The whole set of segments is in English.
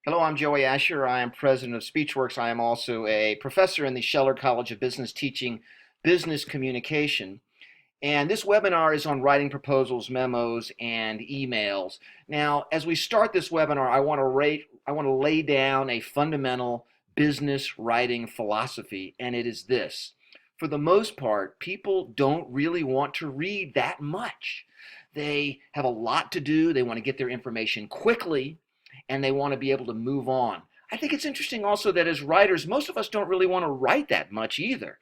Hello, I'm Joey Asher. I am president of SpeechWorks. I am also a professor in the Scheller College of Business teaching business communication. And this webinar is on writing proposals, memos, and emails. Now, as we start this webinar, I want to lay down a fundamental business writing philosophy, and it is this. For the most part, people don't really want to read that much. They have a lot to do. They want to get their information quickly, and they want to be able to move on. I think it's interesting also that as writers, most of us don't really want to write that much either.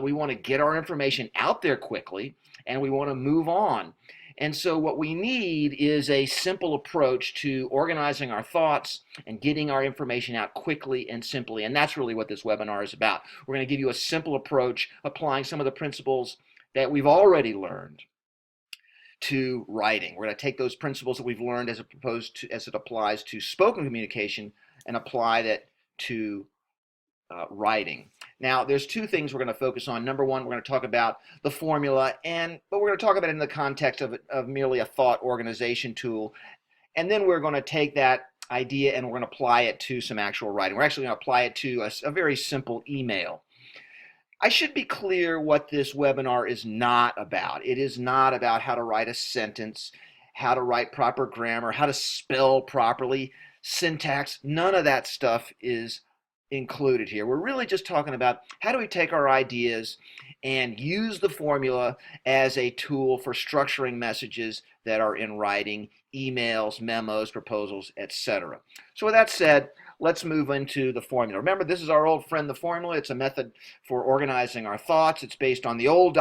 We want to get our information out there quickly, and we want to move on. And so what we need is a simple approach to organizing our thoughts and getting our information out quickly and simply. And that's really what this webinar is about. We're going to give you a simple approach, applying some of the principles that we've already learned to writing. We're going to take those principles that we've learned as it applies to spoken communication and apply that to writing. Now, there's two things we're going to focus on. Number one, we're going to talk about the formula, but we're going to talk about it in the context of merely a thought organization tool. And then we're going to take that idea and we're going to apply it to some actual writing. We're actually going to apply it to a very simple email. I should be clear what this webinar is not about. It is not about how to write a sentence, how to write proper grammar, how to spell properly, syntax. None of that stuff is included here. We're really just talking about how do we take our ideas and use the formula as a tool for structuring messages that are in writing, emails, memos, proposals, etc. So with that said, let's move into the formula. Remember, this is our old friend, the formula. It's a method for organizing our thoughts. It's based on the old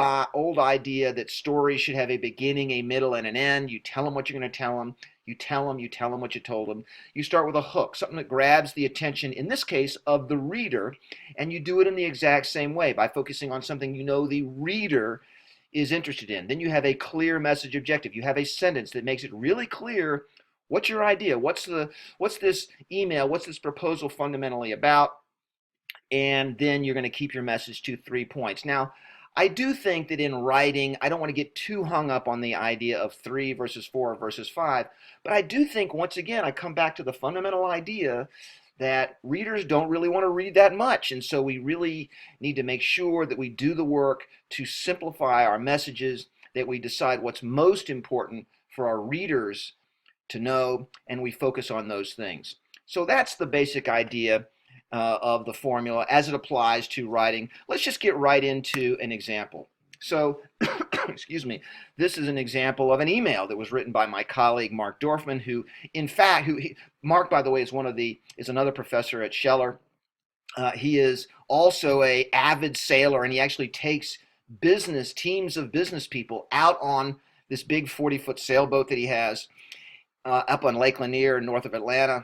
idea that stories should have a beginning, a middle, and an end. You tell them what you're going to tell them. You tell them what you told them. You start with a hook, something that grabs the attention, in this case, of the reader, and you do it in the exact same way by focusing on something you know the reader is interested in. Then you have a clear message objective. You have a sentence that makes it really clear what's your idea, what's this email, what's this proposal fundamentally about, and then you're going to keep your message to 3 points. Now, I do think that in writing, I don't want to get too hung up on the idea of 3 versus 4 versus 5, but I do think, once again, I come back to the fundamental idea that readers don't really want to read that much, and so we really need to make sure that we do the work to simplify our messages, that we decide what's most important for our readers to know, and we focus on those things. So that's the basic idea of the formula as it applies to writing. Let's just get right into an example. So, excuse me, this is an example of an email that was written by my colleague Mark Dorfman, who, in fact, Mark, by the way, is another professor at Scheller. He is also an avid sailor, and he actually takes teams of business people out on this big 40-foot sailboat that he has up on Lake Lanier north of Atlanta.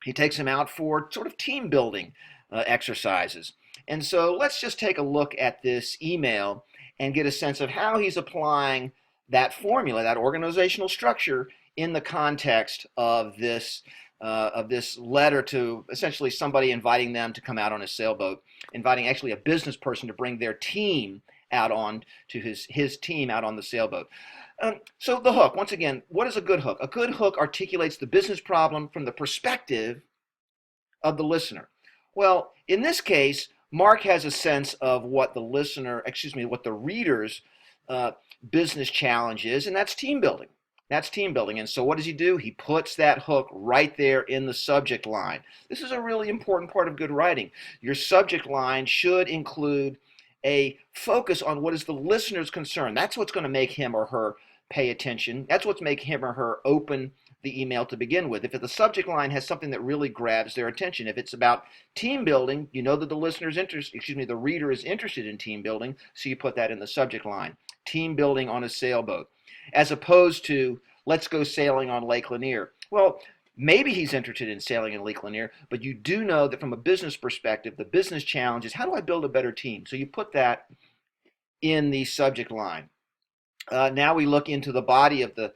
He takes them out for sort of team building exercises. And so let's just take a look at this email and get a sense of how he's applying that formula, that organizational structure, in the context of this letter to essentially somebody inviting them to come out on a sailboat, inviting actually a business person to bring their team out on to his team out on the sailboat. So the hook, once again, what is a good hook? A good hook articulates the business problem from the perspective of the listener. Well, in this case, Mark has a sense of what the reader's business challenge is, and that's team building. That's team building. And so what does he do? He puts that hook right there in the subject line. This is a really important part of good writing. Your subject line should include a focus on what is the listener's concern. That's what's going to make him or her pay attention. That's what's make him or her open the email to begin with. If the subject line has something that really grabs their attention, if it's about team building, you know that the reader is interested in team building, so you put that in the subject line. Team building on a sailboat, as opposed to let's go sailing on Lake Lanier. Well, maybe he's interested in sailing in Lake Lanier, but you do know that from a business perspective, the business challenge is how do I build a better team? So you put that in the subject line. Now we look into the body of the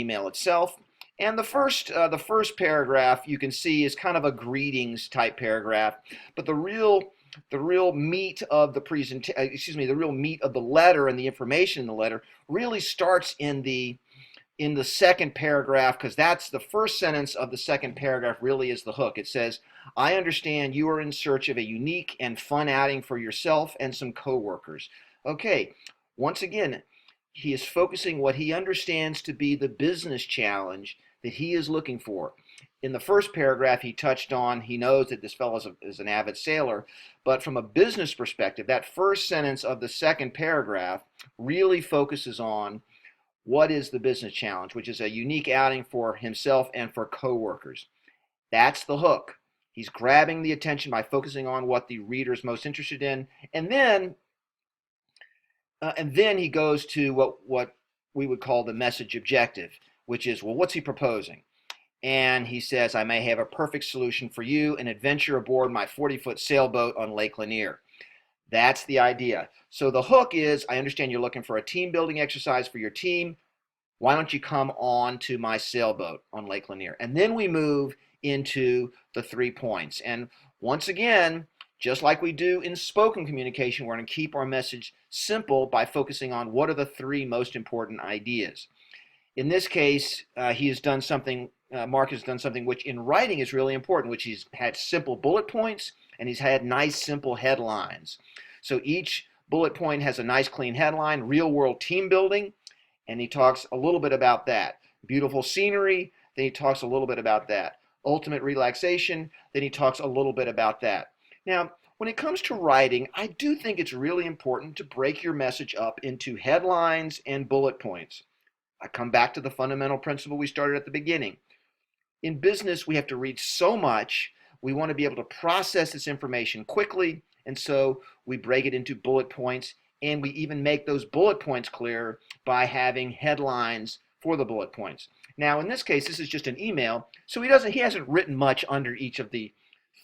email itself, and the first paragraph you can see is kind of a greetings type paragraph, but the real meat of the real meat of the letter and the information in the letter really starts in the in the second paragraph, because that's the first sentence of the second paragraph really is the hook. It says, I understand you are in search of a unique and fun outing for yourself and some coworkers. Okay, once again, he is focusing what he understands to be the business challenge that he is looking for. In the first paragraph, he touched on, he knows that this fellow is an avid sailor, but from a business perspective, that first sentence of the second paragraph really focuses on what is the business challenge, which is a unique outing for himself and for coworkers. That's the hook. He's grabbing the attention by focusing on what the reader is most interested in, and then he goes to what we would call the message objective, which is, well, what's he proposing? And he says, I may have a perfect solution for you, an adventure aboard my 40-foot sailboat on Lake Lanier. That's the idea. So the hook is, I understand you're looking for a team building exercise for your team. Why don't you come on to my sailboat on Lake Lanier? And then we move into the 3 points. And once again, just like we do in spoken communication, we're going to keep our message simple by focusing on what are the 3 most important ideas. In this case, he has done something, Mark has done something which in writing is really important, which he's had simple bullet points and he's had nice simple headlines. So each bullet point has a nice clean headline, real world team building, and he talks a little bit about that. Beautiful scenery, then he talks a little bit about that. Ultimate relaxation, then he talks a little bit about that. Now, when it comes to writing, I do think it's really important to break your message up into headlines and bullet points. I come back to the fundamental principle we started at the beginning. In business, we have to read so much. We want to be able to process this information quickly, and so we break it into bullet points, and we even make those bullet points clear by having headlines for the bullet points. Now, in this case, this is just an email, so he hasn't written much under each of the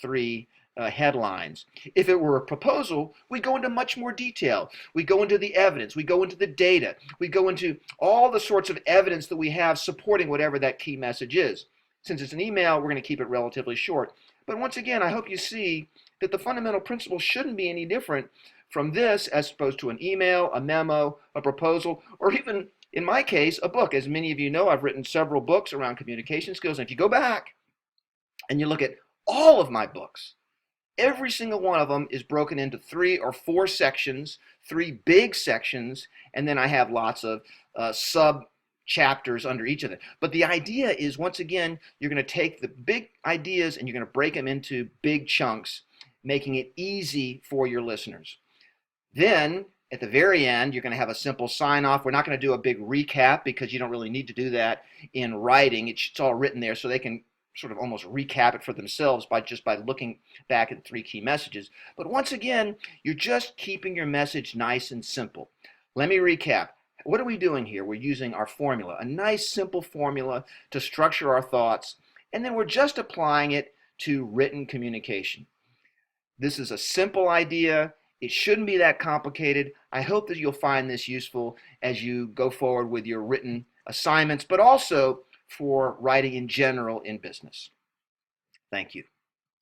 3 headlines. If it were a proposal, we go into much more detail. We go into the evidence, we go into the data, we go into all the sorts of evidence that we have supporting whatever that key message is. Since it's an email, we're going to keep it relatively short. But once again, I hope you see that the fundamental principle shouldn't be any different from this as opposed to an email, a memo, a proposal, or even, in my case, a book. As many of you know, I've written several books around communication skills. And if you go back and you look at all of my books, every single one of them is broken into 3 or 4 sections, 3 big sections, and then I have lots of sub chapters under each of them. But the idea is, once again, you're going to take the big ideas and you're going to break them into big chunks, making it easy for your listeners. Then, at the very end, you're going to have a simple sign-off. We're not going to do a big recap because you don't really need to do that in writing. It's all written there so they can sort of almost recap it for themselves by looking back at the 3 key messages. But once again, you're just keeping your message nice and simple. Let me recap. What are we doing here? We're using our formula, a nice simple formula to structure our thoughts, and then we're just applying it to written communication. This is a simple idea. It shouldn't be that complicated. I hope that you'll find this useful as you go forward with your written assignments, but also for writing in general in business. Thank you.